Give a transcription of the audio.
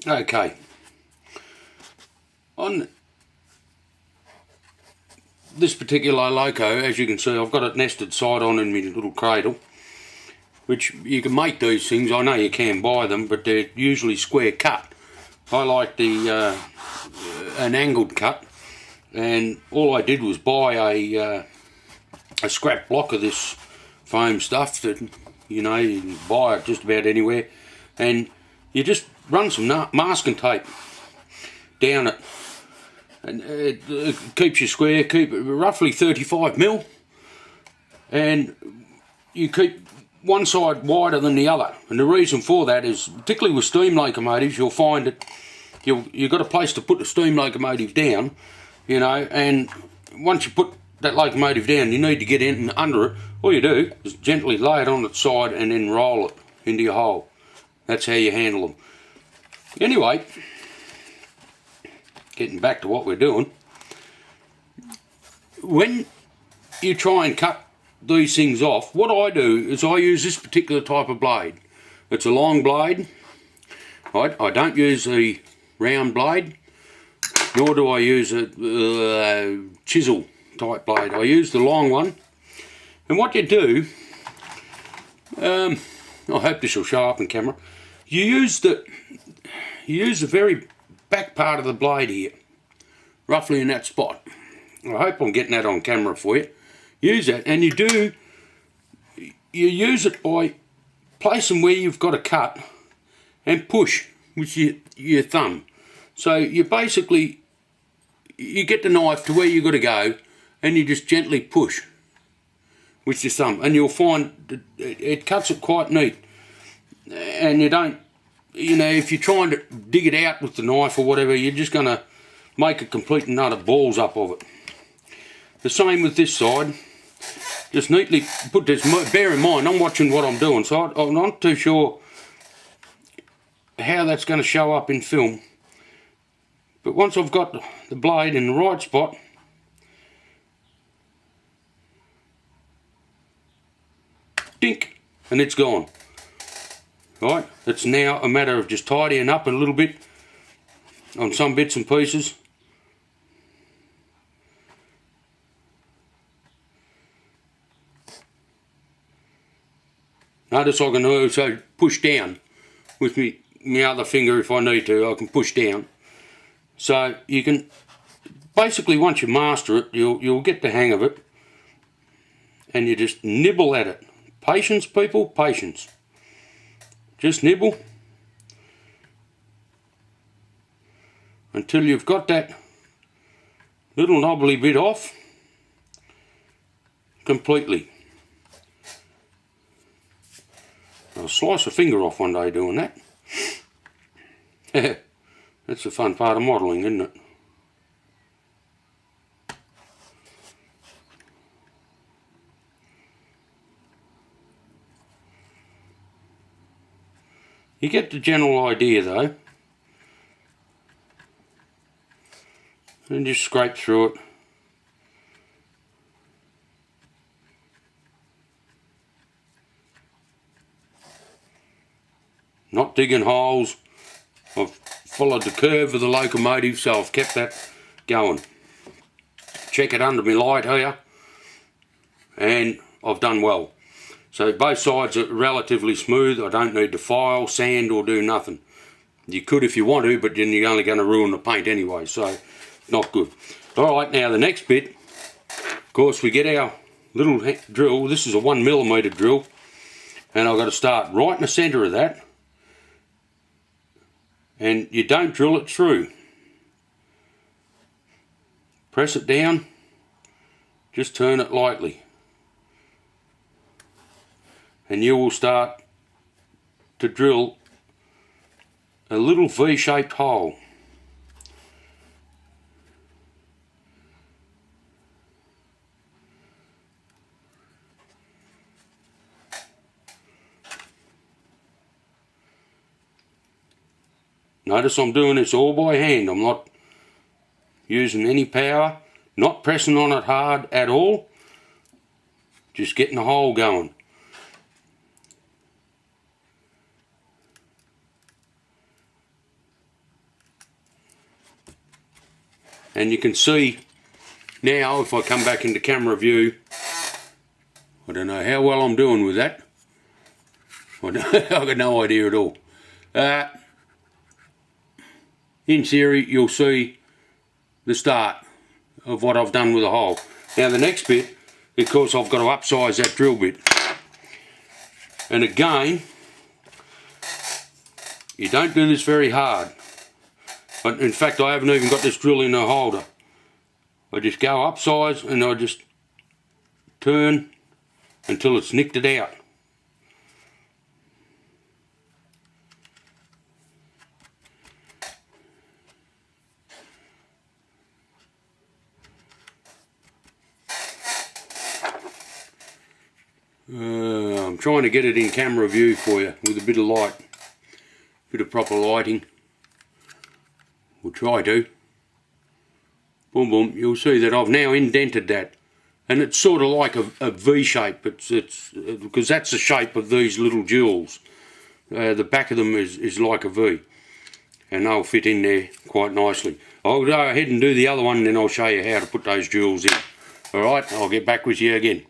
Okay. On this particular loco, as you can see, I've got it nested side on in my little cradle, which you can make these things. I know you can buy them, but they're usually square cut. I like the an angled cut, and all I did was buy a scrap block of this foam stuff that you can buy it just about anywhere, and you just run some masking tape down it, and it keeps you square, keep it roughly 35mm, and you keep one side wider than the other. And the reason for that is, particularly with steam locomotives, you'll find that you've got a place to put the steam locomotive down, and once you put that locomotive down, you need to get in and under it. All you do is gently lay it on its side and then roll it into your hole. That's how you handle them. Anyway, getting back to what we're doing, when you try and cut these things off, what I do is I use this particular type of blade. It's a long blade. I don't use the round blade, nor do I use a chisel type blade. I use the long one. And what you do, I hope this will show up in camera, you use the very back part of the blade here, roughly in that spot. I hope I'm getting that on camera for you. Use that, and you use it by placing where you've got a cut and push with your thumb. So you basically, you get the knife to where you've got to go, and you just gently push with your thumb, and you'll find it cuts it quite neat. And you don't, if you're trying to dig it out with the knife or whatever, you're just going to make a complete nut of balls up of it. The same with this side. Just neatly put this, bear in mind I'm watching what I'm doing, so I'm not too sure how that's going to show up in film. But once I've got the blade in the right spot, dink, and it's gone. Right, it's now a matter of just tidying up a little bit on some bits and pieces. Notice I can also push down with my other finger if I need to. I can push down. So you can, basically once you master it, you'll get the hang of it, and you just nibble at it. Patience, people, patience. Just nibble until you've got that little knobbly bit off completely. I'll slice a finger off one day doing that. That's the fun part of modelling, isn't it? You get the general idea though, and just scrape through it. Not digging holes. I've followed the curve of the locomotive, so I've kept that going. Check it under my light here, and I've done well. So both sides are relatively smooth. I don't need to file, sand, or do nothing. You could if you want to, but then you're only going to ruin the paint anyway, so not good. Alright, now the next bit, of course, we get our little drill. This is a 1mm drill, and I've got to start right in the centre of that. And you don't drill it through. Press it down, just turn it lightly, and you will start to drill a little V-shaped hole. Notice I'm doing this all by hand. I'm not using any power, not pressing on it hard at all, just getting the hole going. And you can see now, if I come back into camera view, I don't know how well I'm doing with that. I've got no idea at all. In theory, you'll see the start of what I've done with the hole. Now the next bit, of course, I've got to upsize that drill bit. And again, you don't do this very hard. In fact, I haven't even got this drill in a holder. I just go upsize and I just turn until it's nicked it out. I'm trying to get it in camera view for you with a bit of light, bit of proper lighting. We'll try to. Boom, boom. You'll see that I've now indented that, and it's sort of like a V shape. It's because that's the shape of these little jewels. The back of them is like a V, and they'll fit in there quite nicely. I'll go ahead and do the other one, and then I'll show you how to put those jewels in. All right, I'll get back with you again.